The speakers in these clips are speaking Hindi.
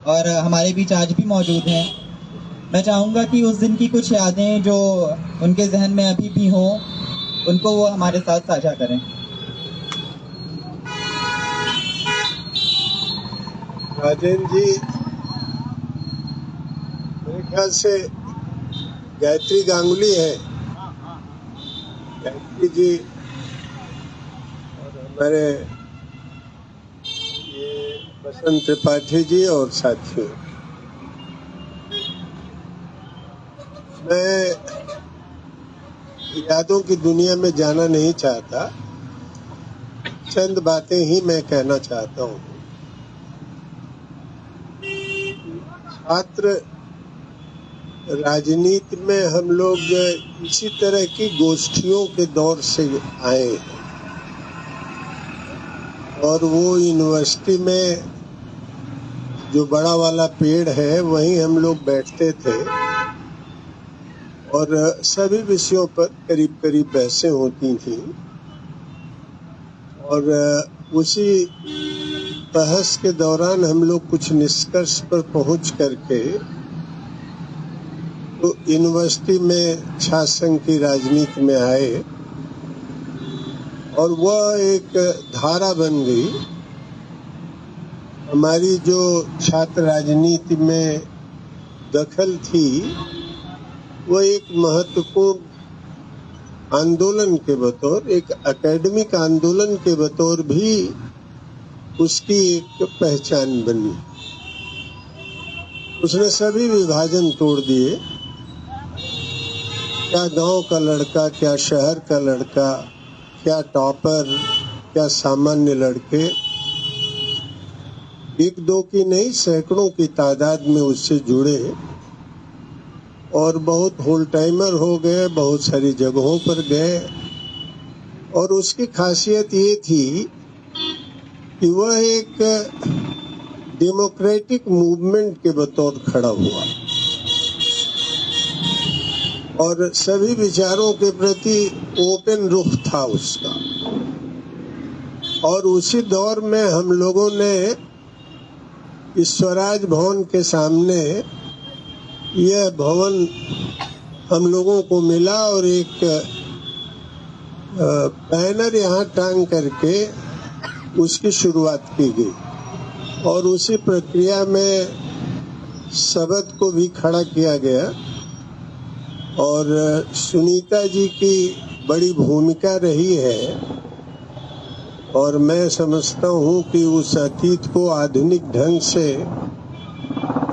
और हमारे बीच आज भी मौजूद हैं। मैं चाहूँगा कि उस दिन की कुछ यादें जो उनके जहन में अभी भी हों, उनको वो हमारे साथ साझा करें। राजेंद्र जी, मेरे ख्याल से गायत्री गांगुली है, गायत्री जी और हमारे ये बसंत त्रिपाठी जी और साथियों। मैं यादों की दुनिया में जाना नहीं चाहता, चंद बातें ही मैं कहना चाहता हूँ। छात्र राजनीति में हम लोग इसी तरह की गोष्ठियों के दौर से आए हैं और वो यूनिवर्सिटी में जो बड़ा वाला पेड़ है वहीं हम लोग बैठते थे और सभी विषयों पर करीब करीब बहसें होती थी और उसी बहस के दौरान हम लोग कुछ निष्कर्ष पर पहुंच करके तो यूनिवर्सिटी में छात्र संघ की राजनीति में आए और वह एक धारा बन गई। हमारी जो छात्र राजनीति में दखल थी वो एक महत्वपूर्ण आंदोलन के बतौर, एक एकेडमिक आंदोलन के बतौर भी उसकी एक पहचान बनी। उसने सभी विभाजन तोड़ दिए, क्या गांव का लड़का, क्या शहर का लड़का, क्या टॉपर, क्या सामान्य लड़के, एक दो की नहीं सैकड़ों की तादाद में उससे जुड़े और बहुत होल टाइमर हो गए, बहुत सारी जगहों पर गए। और उसकी खासियत ये थी कि वह एक डेमोक्रेटिक मूवमेंट के बतौर खड़ा हुआ और सभी विचारों के प्रति ओपन रुख था उसका। और उसी दौर में हम लोगों ने इस स्वराज भवन के सामने यह भवन हम लोगों को मिला और एक बैनर यहाँ टांग करके उसकी शुरुआत की गई और उसी प्रक्रिया में शब्द को भी खड़ा किया गया और सुनीता जी की बड़ी भूमिका रही है और मैं समझता हूँ कि उस अतीत को आधुनिक ढंग से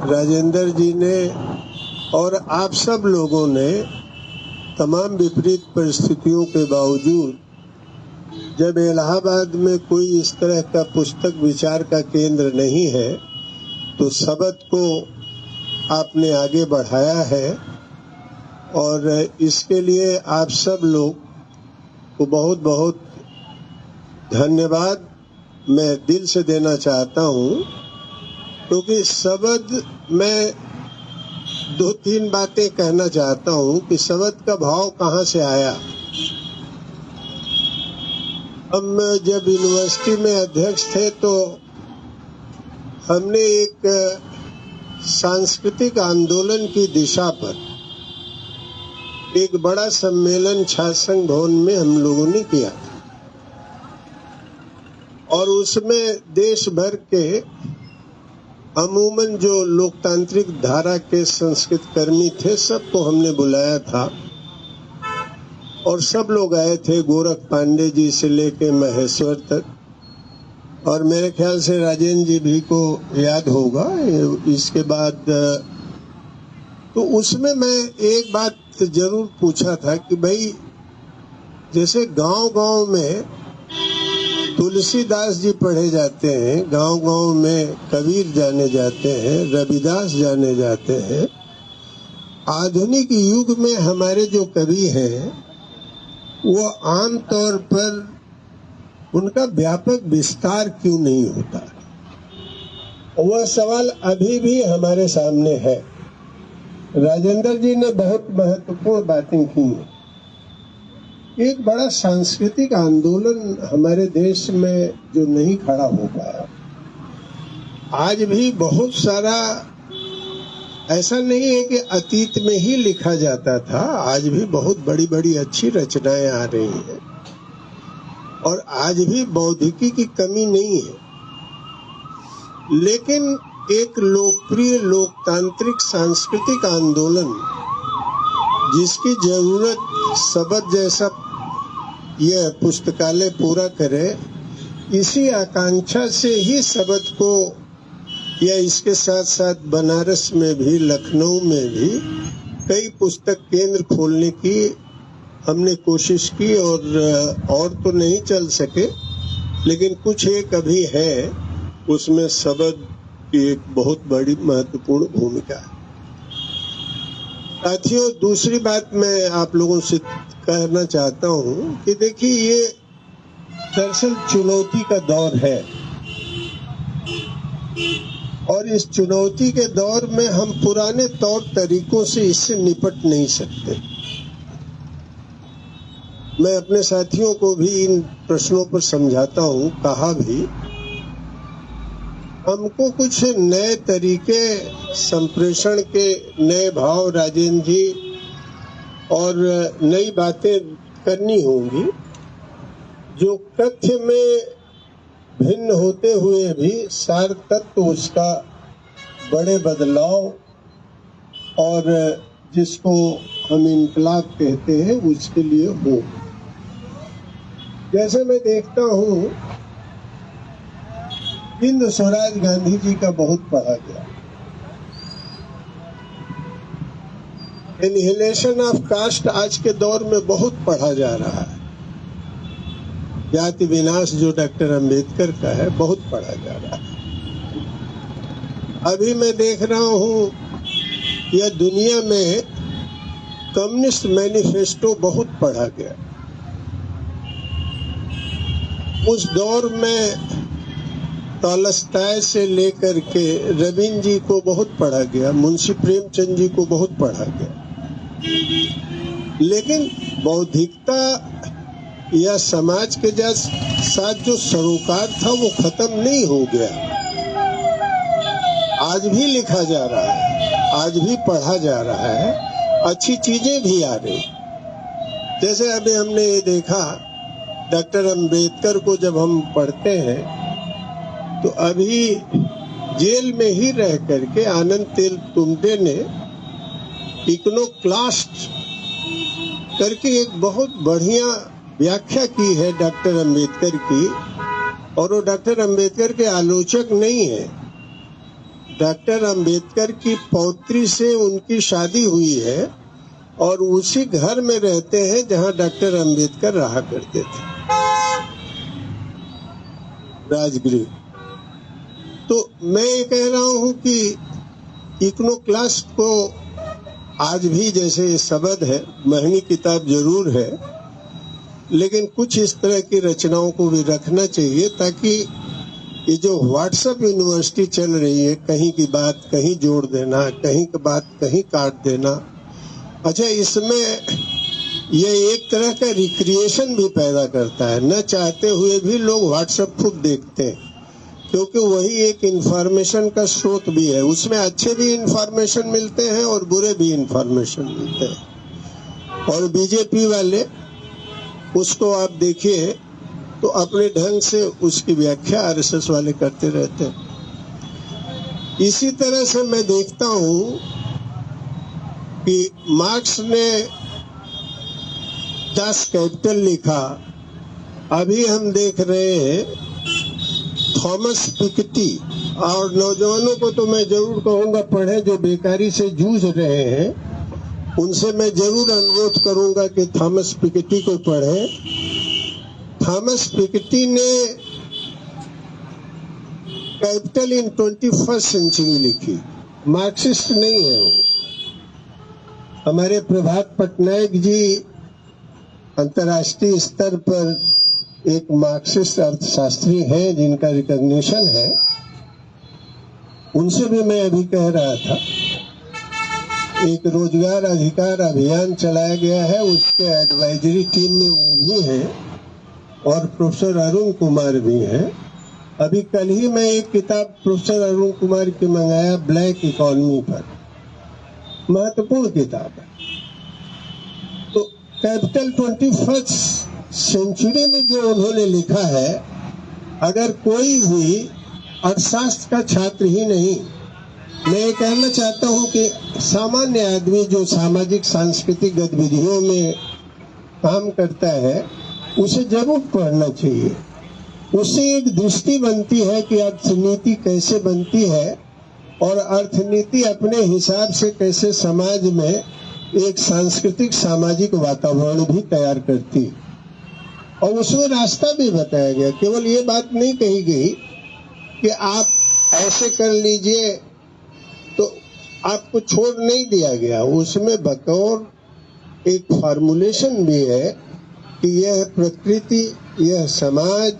राजेंद्र जी ने और आप सब लोगों ने तमाम विपरीत परिस्थितियों के बावजूद, जब इलाहाबाद में कोई इस तरह का पुस्तक विचार का केंद्र नहीं है तो शब्द को आपने आगे बढ़ाया है और इसके लिए आप सब लोग को बहुत बहुत धन्यवाद मैं दिल से देना चाहता हूँ, क्योंकि शब्द मैं दो तीन बातें कहना चाहता हूँ कि शब्द का भाव कहाँ से आया। हम जब यूनिवर्सिटी में अध्यक्ष थे तो हमने एक सांस्कृतिक आंदोलन की दिशा पर एक बड़ा सम्मेलन छात्र संघ भवन में हम लोगों ने किया था और उसमें देश भर के अमूमन जो लोकतांत्रिक धारा के संस्कृत कर्मी थे सबको हमने बुलाया था और सब लोग आए थे, गोरख पांडे जी से लेके महेश्वर तक। और मेरे ख्याल से राजेंद्र जी भी को याद होगा। इसके बाद तो उसमें मैं एक बात जरूर पूछा था कि भाई जैसे गांव-गांव में तुलसीदास जी पढ़े जाते हैं, गांव-गांव में कबीर जाने जाते हैं, रविदास जाने जाते हैं, आधुनिक युग में हमारे जो कवि हैं वो आम तौर पर उनका व्यापक विस्तार क्यों नहीं होता? वह सवाल अभी भी हमारे सामने है। राजेंद्र जी ने बहुत महत्वपूर्ण बातें की हैं। एक बड़ा सांस्कृतिक आंदोलन हमारे देश में जो नहीं खड़ा हो पाया आज भी बहुत सारा, ऐसा नहीं है कि अतीत में ही लिखा जाता था, आज भी बहुत बड़ी बड़ी अच्छी रचनाएं आ रही हैं और आज भी बौद्धिकी की कमी नहीं है। लेकिन एक लोकप्रिय लोकतांत्रिक सांस्कृतिक आंदोलन जिसकी जरूरत शब्द जैसा यह पुस्तकालय पूरा करे, इसी आकांक्षा से ही शब्द को, या इसके साथ साथ बनारस में भी, लखनऊ में भी कई पुस्तक केंद्र खोलने की हमने कोशिश की और तो नहीं चल सके, लेकिन कुछ एक अभी है, उसमें शब्द की एक बहुत बड़ी महत्वपूर्ण भूमिका है। साथियों, दूसरी बात मैं आप लोगों से कहना चाहता हूं कि देखिए, ये दरअसल चुनौती का दौर है और इस चुनौती के दौर में हम पुराने तौर तरीकों से इससे निपट नहीं सकते। मैं अपने साथियों को भी इन प्रश्नों पर समझाता हूं, कहा भी, हमको कुछ नए तरीके, संप्रेषण के नए भाव, राजेंद्र जी, और नई बातें करनी होंगी जो तथ्य में भिन्न होते हुए भी सार तत्व उसका बड़े बदलाव और जिसको हम इनकलाब कहते हैं उसके लिए हो। जैसे मैं देखता हूँ, हिंद स्वराज गांधी जी का बहुत पढ़ा गया, एनिहिलेशन ऑफ कास्ट आज के दौर में बहुत पढ़ा जा रहा है, जाति विनाश जो डॉक्टर अंबेडकर का है बहुत पढ़ा जा रहा है। अभी मैं देख रहा हूँ यह दुनिया में कम्युनिस्ट मैनिफेस्टो बहुत पढ़ा गया। उस दौर में तॉलस्टॉय से लेकर के रविंद्र जी को बहुत पढ़ा गया, मुंशी प्रेमचंद जी को बहुत पढ़ा गया, लेकिन बौद्धिकता या समाज के साथ जो सरोकार था वो खत्म नहीं हो गया। आज भी लिखा जा रहा है, आज भी पढ़ा जा रहा है, अच्छी चीजें भी आ रही। जैसे अभी हमने ये देखा, डॉक्टर अंबेडकर को जब हम पढ़ते हैं तो अभी जेल में ही रह करके आनंद तेलतुंबडे ने इकोनोक्लास्ट करके एक बहुत बढ़िया व्याख्या की है डॉक्टर अंबेडकर की, और वो डॉक्टर अंबेडकर के आलोचक नहीं है। डॉक्टर अंबेडकर की पौत्री से उनकी शादी हुई है और उसी घर में रहते हैं जहां डॉक्टर अंबेडकर रहा करते थे, राजगृह। तो मैं ये कह रहा हूं कि इकोनोक्लास्ट को आज भी, जैसे शब्द है, महंगी किताब जरूर है, लेकिन कुछ इस तरह की रचनाओं को भी रखना चाहिए, ताकि ये जो व्हाट्सएप यूनिवर्सिटी चल रही है, कहीं की बात कहीं जोड़ देना, कहीं की बात कहीं काट देना, अच्छा, इसमें ये एक तरह का रिक्रिएशन भी पैदा करता है। न चाहते हुए भी लोग व्हाट्सएप खूब देखते हैं, क्योंकि वही एक इंफॉर्मेशन का स्रोत भी है। उसमें अच्छे भी इंफॉर्मेशन मिलते हैं और बुरे भी इंफॉर्मेशन मिलते हैं। और बीजेपी वाले, उसको आप देखिए तो अपने ढंग से उसकी व्याख्या आरएसएस वाले करते रहते हैं। इसी तरह से मैं देखता हूं कि मार्क्स ने दास कैपिटल लिखा, अभी हम देख रहे हैं थॉमस पिकेटी, और नौजवानों को तो मैं जरूर कहूंगा पढ़ें, जो बेकारी से जूझ रहे हैं उनसे मैं जरूर अनुरोध करूंगा कि थॉमस पिकेटी को पढ़ें। थॉमस पिकेटी ने कैपिटल इन 21st सेंचुरी लिखी, मार्क्सिस्ट नहीं है वो। हमारे प्रभात पटनायक जी अंतर्राष्ट्रीय स्तर पर एक मार्क्सिस्ट अर्थशास्त्री हैं जिनका रिकॉग्निशन है। उनसे भी मैं अभी कह रहा था, एक रोजगार अधिकार अभियान चलाया गया है, उसके एडवाइजरी टीम में वो भी हैं और प्रोफेसर अरुण कुमार भी हैं। अभी कल ही मैं एक किताब प्रोफेसर अरुण कुमार की मंगाया, ब्लैक इकोनॉमी पर, महत्वपूर्ण किताब है। तो कैपिटल 21st सेंचुरी में जो उन्होंने लिखा है, अगर कोई भी अर्थशास्त्र का छात्र ही नहीं, मैं ये कहना चाहता हूँ कि सामान्य आदमी जो सामाजिक सांस्कृतिक गतिविधियों में काम करता है, उसे जरूर पढ़ना चाहिए। उससे एक दृष्टि बनती है कि अर्थनीति कैसे बनती है और अर्थनीति अपने हिसाब से कैसे समाज में एक सांस्कृतिक सामाजिक वातावरण भी तैयार करती, और उसमें रास्ता भी बताया गया। केवल ये बात नहीं कही गई कि आप ऐसे कर लीजिए, तो आपको छोड़ नहीं दिया गया। उसमें बतौर एक फॉर्मुलेशन भी है कि यह प्रकृति, यह समाज,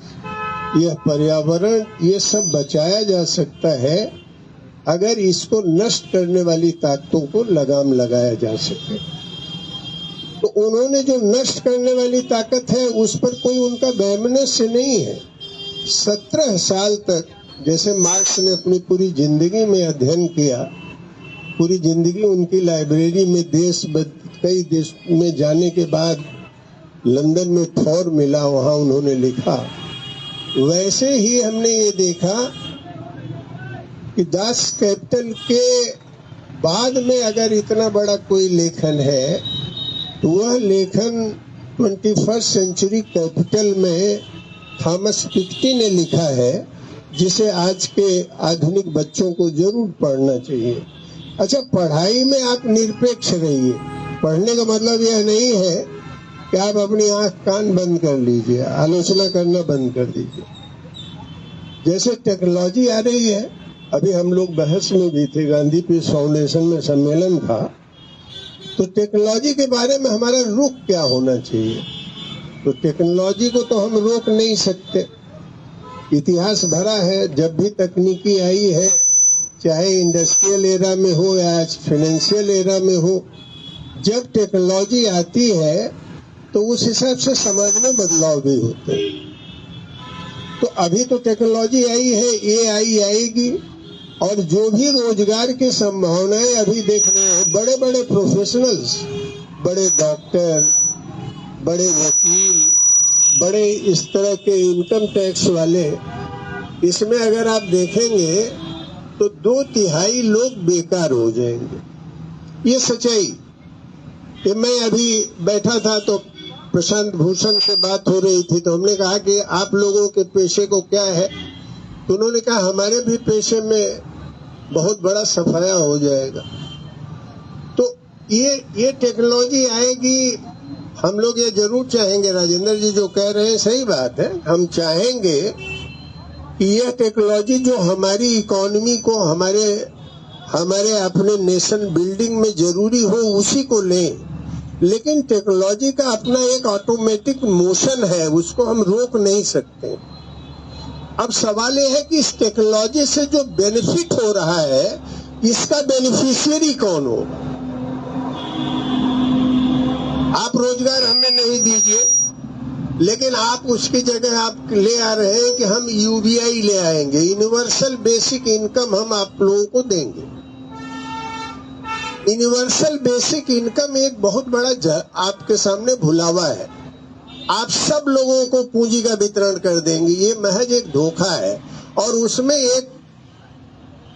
यह पर्यावरण, ये सब बचाया जा सकता है अगर इसको नष्ट करने वाली ताकतों को लगाम लगाया जा सके। तो उन्होंने जो नष्ट करने वाली ताकत है, उस पर कोई उनका वैमनस्य नहीं है। 17 साल तक, जैसे मार्क्स ने अपनी पूरी जिंदगी में अध्ययन किया, पूरी जिंदगी उनकी लाइब्रेरी में कई देश में जाने के बाद लंदन में थॉर मिला, वहां उन्होंने लिखा। वैसे ही हमने ये देखा कि दास कैपिटल के बाद में अगर इतना बड़ा कोई लेखन है, तो वह लेखन 21st सेंचुरी कैपिटल में थॉमस पिक्टी ने लिखा है, जिसे आज के आधुनिक बच्चों को जरूर पढ़ना चाहिए। अच्छा, पढ़ाई में आप निरपेक्ष रहिए। पढ़ने का मतलब यह नहीं है कि आप अपनी आंख कान बंद कर लीजिए, आलोचना करना बंद कर दीजिए। जैसे टेक्नोलॉजी आ रही है, अभी हम लोग बहस में भी थे, गांधी पीस फाउंडेशन में सम्मेलन था, तो टेक्नोलॉजी के बारे में हमारा रुख क्या होना चाहिए। तो टेक्नोलॉजी को तो हम रोक नहीं सकते, इतिहास भरा है। जब भी तकनीकी आई है, चाहे इंडस्ट्रियल एरा में हो या फाइनेंशियल एरा में हो, जब टेक्नोलॉजी आती है तो उस हिसाब से समाज में बदलाव भी होते हैं। तो अभी तो टेक्नोलॉजी आई है, AI आएगी, और जो भी रोजगार की संभावनाएं अभी देख रहे हैं, बड़े बड़े प्रोफेशनल्स, बड़े डॉक्टर, बड़े वकील, बड़े इस तरह के इनकम टैक्स वाले, इसमें अगर आप देखेंगे तो 2/3 लोग बेकार हो जाएंगे। ये सच्चाई कि मैं अभी बैठा था तो प्रशांत भूषण से बात हो रही थी, तो हमने कहा कि आप लोगों के पेशे को क्या है, तो उन्होंने कहा हमारे भी पेशे में बहुत बड़ा सफाया हो जाएगा। तो ये टेक्नोलॉजी आएगी। हम लोग ये जरूर चाहेंगे, राजेंद्र जी जो कह रहे हैं सही बात है, हम चाहेंगे कि यह टेक्नोलॉजी जो हमारी इकोनॉमी को, हमारे अपने नेशन बिल्डिंग में जरूरी हो, उसी को लें। लेकिन टेक्नोलॉजी का अपना एक ऑटोमेटिक मोशन है, उसको हम रोक नहीं सकते। अब सवाल यह है कि इस टेक्नोलॉजी से जो बेनिफिट हो रहा है, इसका बेनिफिशियरी कौन होगा। आप रोजगार हमें नहीं दीजिए, लेकिन आप उसकी जगह आप ले आ रहे हैं कि हम UBI ले आएंगे, यूनिवर्सल बेसिक इनकम हम आप लोगों को देंगे। यूनिवर्सल बेसिक इनकम एक बहुत बड़ा आपके सामने भुलावा है। आप सब लोगों को पूंजी का वितरण कर देंगे, ये महज एक धोखा है। और उसमें एक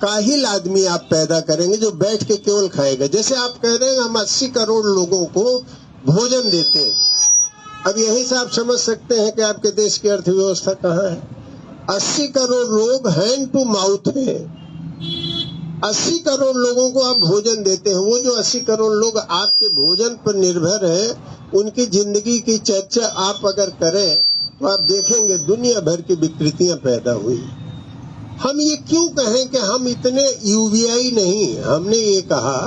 काहिल आदमी आप पैदा करेंगे जो बैठ के केवल खाएगा। जैसे आप कह रहे हैं हम 80 करोड़ लोगों को भोजन देते हैं। अब यही से आप समझ सकते हैं कि आपके देश की अर्थव्यवस्था कहाँ है। 80 करोड़ लोग हैंड टू माउथ है। 80 करोड़ लोगों को आप भोजन देते हैं। वो जो 80 करोड़ लोग आपके भोजन पर निर्भर है, उनकी जिंदगी की चर्चा आप अगर करें तो आप देखेंगे दुनिया भर की विकृतियां पैदा हुई। हम ये क्यों कहें कि हम इतने UBI नहीं, हमने ये कहा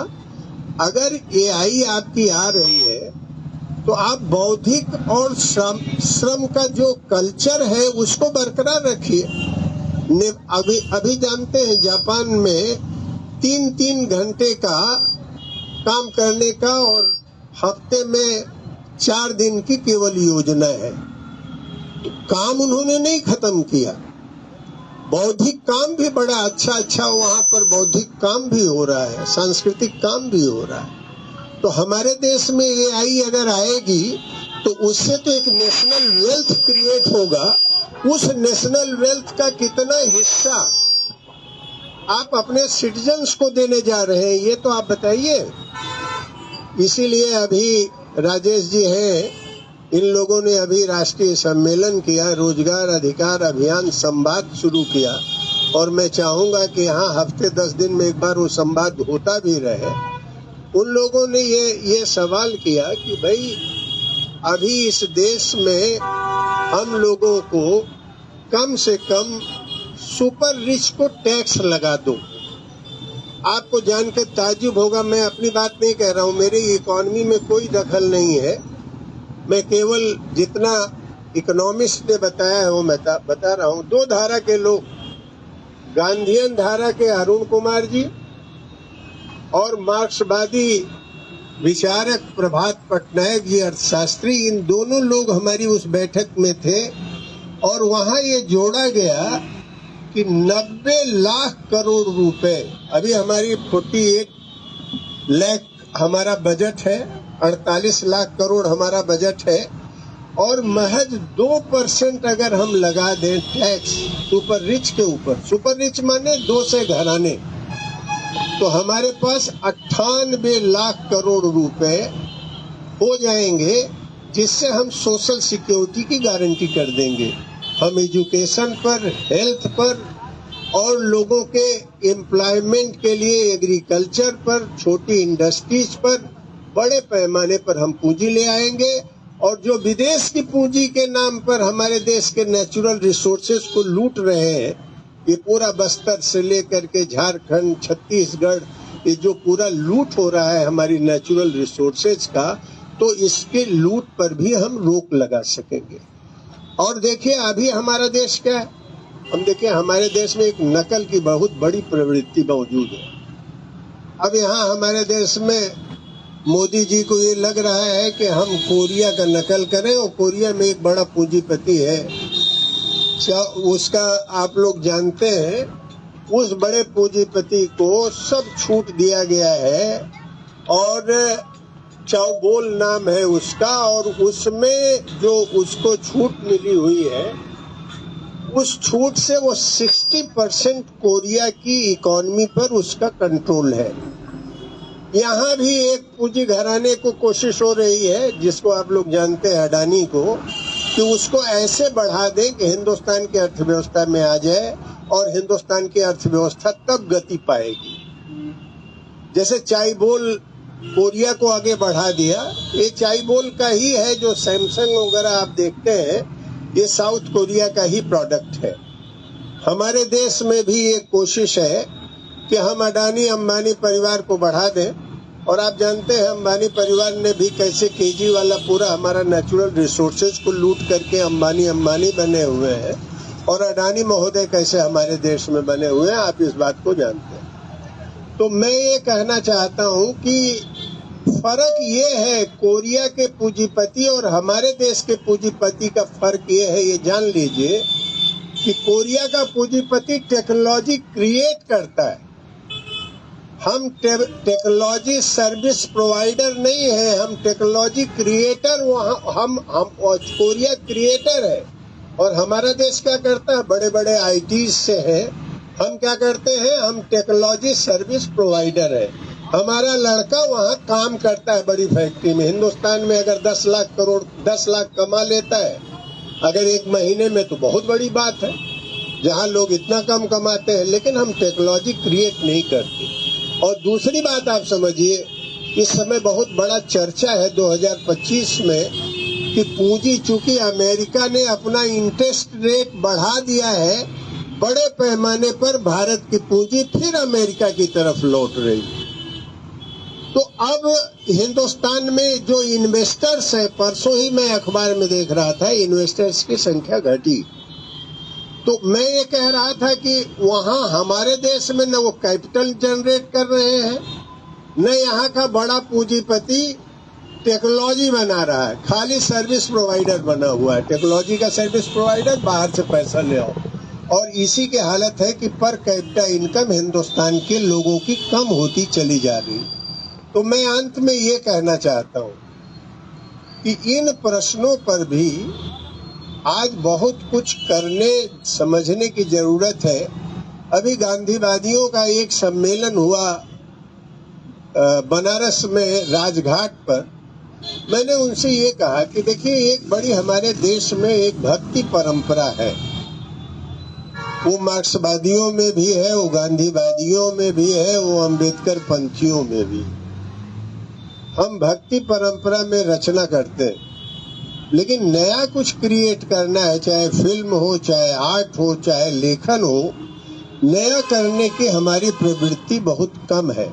अगर AI आपकी आ रही है तो आप बौद्धिक और श्रम का जो कल्चर है उसको बरकरार रखिए। अभी जानते हैं जापान में 3-3 घंटे का काम करने का और हफ्ते में 4 दिन की केवल योजना है। काम उन्होंने नहीं खत्म किया, बौद्धिक काम भी बड़ा अच्छा वहाँ पर बौद्धिक काम भी हो रहा है, सांस्कृतिक काम भी हो रहा है। तो हमारे देश में AI अगर आएगी तो उससे तो एक नेशनल वेल्थ क्रिएट होगा। उस नेशनल वेल्थ का कितना हिस्सा आप अपने सिटीजन्स को देने जा रहे हैं, ये तो आप बताइए। इसीलिए अभी राजेश जी हैं, इन लोगों ने अभी राष्ट्रीय सम्मेलन किया, रोजगार अधिकार अभियान संवाद शुरू किया, और मैं चाहूंगा कि यहाँ हफ्ते 10 दिन में एक बार वो संवाद होता भी रहे। उन लोगों ने ये सवाल किया कि भाई अभी इस देश में हम लोगों को कम से कम सुपर रिच को टैक्स लगा दो। आपको जानकर ताज्जुब होगा, मैं अपनी बात नहीं कह रहा हूँ, मेरी इकोनॉमी में कोई दखल नहीं है, मैं केवल जितना इकोनॉमिस्ट ने बताया है वो मैं बता रहा हूँ। 2 धारा के लोग, गांधीयन धारा के अरुण कुमार जी और मार्क्सवादी विचारक प्रभात पटनायक जी अर्थशास्त्री, इन दोनों लोग हमारी उस बैठक में थे, और वहां ये जोड़ा गया कि 90 लाख करोड़ रुपए, अभी हमारी 48 लाख हमारा बजट है, 48 लाख करोड़ हमारा बजट है, और महज 2% अगर हम लगा दें टैक्स सुपर रिच के ऊपर, सुपर रिच माने 2 से घराने, तो हमारे पास 98 लाख करोड़ रुपए हो जाएंगे, जिससे हम सोशल सिक्योरिटी की गारंटी कर देंगे। हम एजुकेशन पर, हेल्थ पर, और लोगों के एम्प्लॉयमेंट के लिए एग्रीकल्चर पर, छोटी इंडस्ट्रीज पर, बड़े पैमाने पर हम पूंजी ले आएंगे। और जो विदेश की पूंजी के नाम पर हमारे देश के नेचुरल रिसोर्सेज को लूट रहे हैं, ये पूरा बस्तर से लेकर के झारखंड, छत्तीसगढ़, ये जो पूरा लूट हो रहा है हमारी नेचुरल रिसोर्सेज का, तो इसके लूट पर भी हम रोक लगा सकेंगे। और देखिए अभी हमारा देश क्या है, हम देखिए हमारे देश में एक नकल की बहुत बड़ी प्रवृत्ति मौजूद है। अब यहाँ हमारे देश में मोदी जी को ये लग रहा है कि हम कोरिया का नकल करें, और कोरिया में एक बड़ा पूंजीपति है, उसका आप लोग जानते हैं, उस बड़े पूंजीपति को सब छूट दिया गया है, और चाउबोल नाम है उसका, और उसमें जो उसको छूट मिली हुई है, उस छूट से वो 60% कोरिया की इकोनॉमी पर उसका कंट्रोल है। यहाँ भी एक पूंजी घराने को कोशिश हो रही है, जिसको आप लोग जानते हैं, अडानी को, कि उसको ऐसे बढ़ा दें कि हिंदुस्तान की अर्थव्यवस्था में आ जाए, और हिंदुस्तान की अर्थव्यवस्था तब गति पाएगी। जैसे चाइबोल कोरिया को आगे बढ़ा दिया, ये चाइबोल का ही है, जो सैमसंग वगैरह आप देखते हैं, ये साउथ कोरिया का ही प्रोडक्ट है। हमारे देश में भी एक कोशिश है कि हम अडानी अंबानी परिवार को बढ़ा दें, और आप जानते हैं अंबानी परिवार ने भी कैसे केजरीवाल पूरा हमारा नेचुरल रिसोर्सेज को लूट करके अंबानी बने हुए हैं, और अडानी महोदय कैसे हमारे देश में बने हुए हैं, आप इस बात को जानते हैं। तो मैं ये कहना चाहता हूँ कि फर्क ये है, कोरिया के पूंजीपति और हमारे देश के पूंजीपति का फर्क ये है, ये जान लीजिए कि कोरिया का पूंजीपति टेक्नोलॉजी क्रिएट करता है, हम टेक्नोलॉजी सर्विस प्रोवाइडर नहीं है, हम टेक्नोलॉजी क्रिएटर, हम कोरिया क्रिएटर है। और हमारा देश क्या करता है, बड़े बड़े आईटी से है, हम क्या करते हैं, हम टेक्नोलॉजी सर्विस प्रोवाइडर है। हमारा लड़का वहाँ काम करता है बड़ी फैक्ट्री में, हिंदुस्तान में अगर 10 लाख कमा लेता है अगर एक महीने में, तो बहुत बड़ी बात है, जहाँ लोग इतना कम कमाते हैं, लेकिन हम टेक्नोलॉजी क्रिएट नहीं करते। और दूसरी बात आप समझिए, इस समय बहुत बड़ा चर्चा है 2025 में कि पूंजी, चूंकि अमेरिका ने अपना इंटरेस्ट रेट बढ़ा दिया है, बड़े पैमाने पर भारत की पूंजी फिर अमेरिका की तरफ लौट रही है। तो अब हिंदुस्तान में जो इन्वेस्टर्स हैं, परसों ही मैं अखबार में देख रहा था, इन्वेस्टर्स की संख्या घटी। तो मैं ये कह रहा था कि वहाँ हमारे देश में न वो कैपिटल जनरेट कर रहे हैं, न यहाँ का बड़ा पूंजीपति टेक्नोलॉजी बना रहा है, खाली सर्विस प्रोवाइडर बना हुआ है। टेक्नोलॉजी का सर्विस प्रोवाइडर, बाहर से पैसा ले आओ। और इसी की हालत है कि पर कैपिटा इनकम हिंदुस्तान के लोगों की कम होती चली जा रही। तो मैं अंत में ये कहना चाहता हूँ कि इन प्रश्नों पर भी आज बहुत कुछ करने समझने की जरूरत है। अभी गांधीवादियों का एक सम्मेलन हुआ बनारस में राजघाट पर। मैंने उनसे ये कहा कि देखिए, एक बड़ी हमारे देश में एक भक्ति परंपरा है, वो मार्क्सवादियों में भी है, वो गांधीवादियों में भी है, वो अंबेडकर पंथियों में भी। हम भक्ति परंपरा में रचना करते हैं, लेकिन नया कुछ क्रिएट करना है, चाहे फिल्म हो, चाहे आर्ट हो, चाहे लेखन हो, नया करने की हमारी प्रवृत्ति बहुत कम है।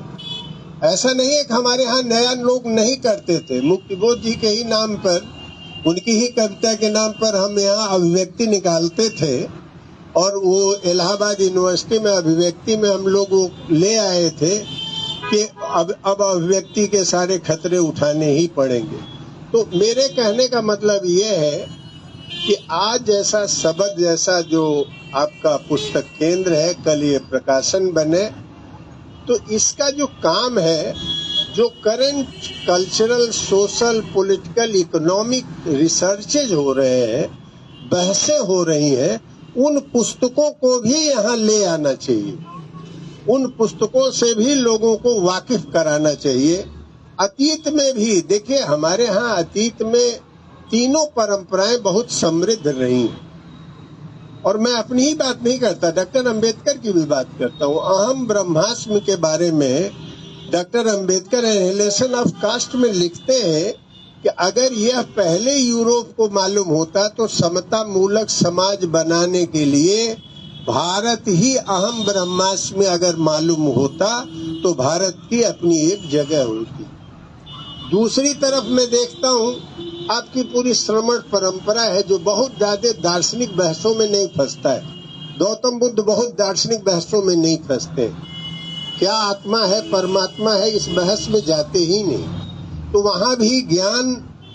ऐसा नहीं है कि हमारे यहाँ नया लोग नहीं करते थे। मुक्तिबोध जी के ही नाम पर, उनकी ही कविता के नाम पर हम यहाँ अभिव्यक्ति निकालते थे, और वो इलाहाबाद यूनिवर्सिटी में अभिव्यक्ति में हम लोग ले आए थे कि अब अभिव्यक्ति के सारे खतरे उठाने ही पड़ेंगे। तो मेरे कहने का मतलब ये है कि आज जैसा सबद जैसा जो आपका पुस्तक केंद्र है, कल ये प्रकाशन बने, तो इसका जो काम है, जो current cultural, social, political, economic researches हो रहे हैं, बहसें हो रही हैं, उन पुस्तकों को भी यहाँ ले आना चाहिए। उन पुस्तकों से भी लोगों को वाकिफ कराना चाहिए। अतीत में भी देखिए, हमारे यहाँ अतीत में तीनों परंपराएं बहुत समृद्ध रही, और मैं अपनी ही बात नहीं करता, डॉक्टर अंबेडकर की भी बात करता हूँ। अहम ब्रह्मास्म के बारे में doctor Ambedkar annihilation of caste में लिखते हैं कि अगर यह पहले यूरोप को मालूम होता तो समता मूलक समाज बनाने के लिए भारत ही अहम ब्रह्मास्म में अगर मालूम होता तो भारत की अपनी एक जगह होती। दूसरी तरफ मैं देखता हूँ आपकी पूरी श्रमण परंपरा है, जो बहुत ज्यादा दार्शनिक बहसों में नहीं फंसता है। गौतम बुद्ध बहुत दार्शनिक बहसों में नहीं फंसते, क्या आत्मा है परमात्मा है इस बहस में जाते ही नहीं। तो वहां भी ज्ञान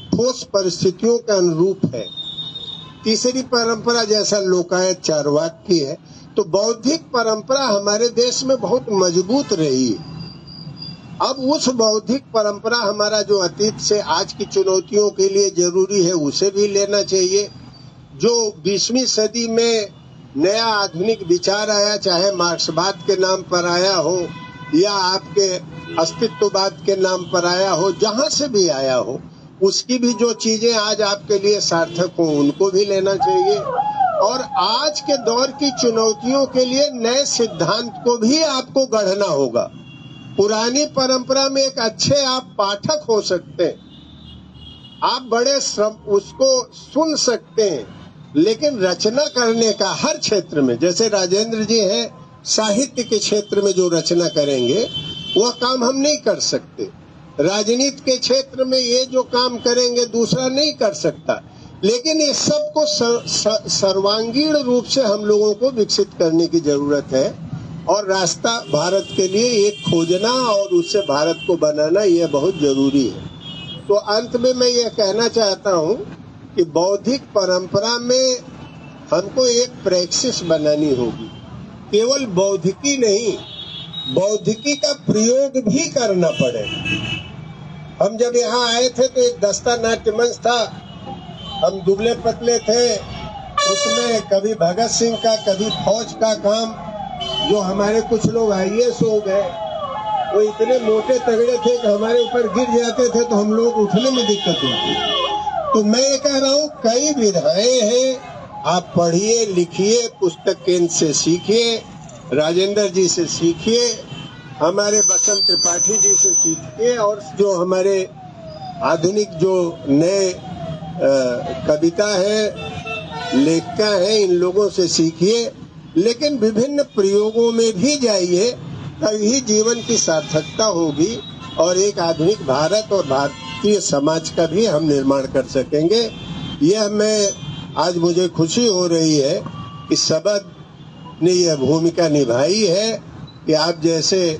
ठोस परिस्थितियों के अनुरूप है। तीसरी परंपरा जैसा लोकायत चारवाक की है, तो बौद्धिक परंपरा हमारे देश में बहुत मजबूत रही। अब उस बौद्धिक परंपरा हमारा जो अतीत से आज की चुनौतियों के लिए जरूरी है, उसे भी लेना चाहिए। जो 20वीं सदी में नया आधुनिक विचार आया, चाहे मार्क्सवाद के नाम पर आया हो या आपके अस्तित्ववाद के नाम पर आया हो, जहां से भी आया हो, उसकी भी जो चीजें आज आपके लिए सार्थक हो, उनको भी लेना चाहिए। और आज के दौर की चुनौतियों के लिए नए सिद्धांत को भी आपको गढ़ना होगा। पुरानी परंपरा में एक अच्छे आप पाठक हो सकते हैं, आप बड़े उसको सुन सकते हैं, लेकिन रचना करने का हर क्षेत्र में, जैसे राजेंद्र जी हैं, साहित्य के क्षेत्र में जो रचना करेंगे वह काम हम नहीं कर सकते। राजनीति के क्षेत्र में ये जो काम करेंगे दूसरा नहीं कर सकता। लेकिन इस सब को सर्वांगीण रूप से हम लोगों को विकसित करने की जरूरत है, और रास्ता भारत के लिए एक खोजना और उससे भारत को बनाना यह बहुत जरूरी है। तो अंत में मैं ये कहना चाहता हूँ कि बौद्धिक परंपरा में हमको एक प्रैक्टिस बनानी होगी। केवल बौद्धिकी नहीं, बौद्धिकी का प्रयोग भी करना पड़ेगा। हम जब यहाँ आए थे तो एक दस्ता नाट्य मंच था, हम दुबले पतले थे, उसमें कभी भगत सिंह का, कभी फौज का काम, जो हमारे कुछ लोग IAS हो गए, वो इतने मोटे तगड़े थे कि हमारे ऊपर गिर जाते थे तो हम लोग उठने में दिक्कत होती। तो मैं ये कह रहा हूँ, कई विधाएं हैं, आप पढ़िए, लिखिए, पुस्तक केंद्र से सीखिए, राजेंद्र जी से सीखिए, हमारे बसंत त्रिपाठी जी से सीखिए, और जो हमारे आधुनिक जो नए कविता है, लेखिका है, इन लोगों से सीखिए। लेकिन विभिन्न प्रयोगों में भी जाइए, तभी जीवन की सार्थकता होगी, और एक आधुनिक भारत और भारतीय समाज का भी हम निर्माण कर सकेंगे। यह मैं आज मुझे खुशी हो रही है कि सबद ने यह भूमिका निभाई है कि आप जैसे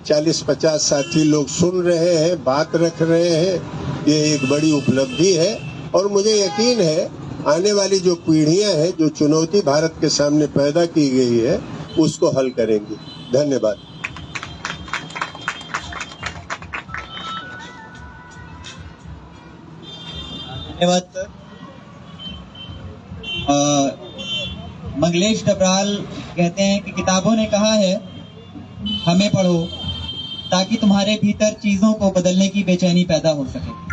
40-50 साथी लोग सुन रहे हैं, बात रख रहे हैं, ये एक बड़ी उपलब्धि है। और मुझे यकीन है आने वाली जो पीढ़ियां हैं, जो चुनौती भारत के सामने पैदा की गई है, उसको हल करेंगी। धन्यवाद। धन्यवाद सर। मंगलेश डबराल कहते हैं कि किताबों ने कहा है हमें पढ़ो ताकि तुम्हारे भीतर चीजों को बदलने की बेचैनी पैदा हो सके।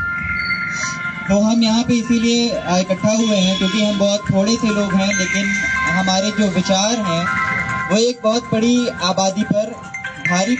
तो हम यहाँ पे इसीलिए इकट्ठा हुए हैं क्योंकि हम बहुत थोड़े से लोग हैं, लेकिन हमारे जो विचार हैं वो एक बहुत बड़ी आबादी पर भारी